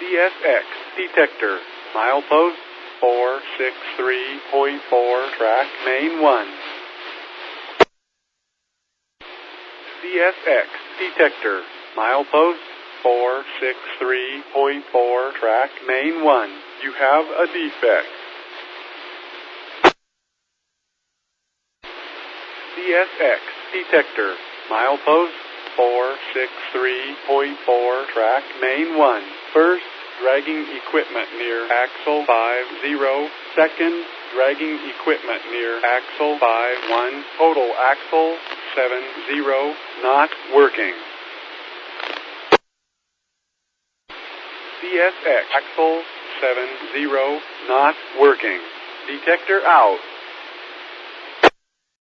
CSX Detector, milepost 463.4, track main 1. CSX Detector, milepost 463.4, track main 1. You have a defect. CSX Detector, milepost 463.4, track main 1. First, dragging equipment near axle 50. Second, dragging equipment near axle 51. Total axle 70, not working. CSX axle 70, not working. Detector out.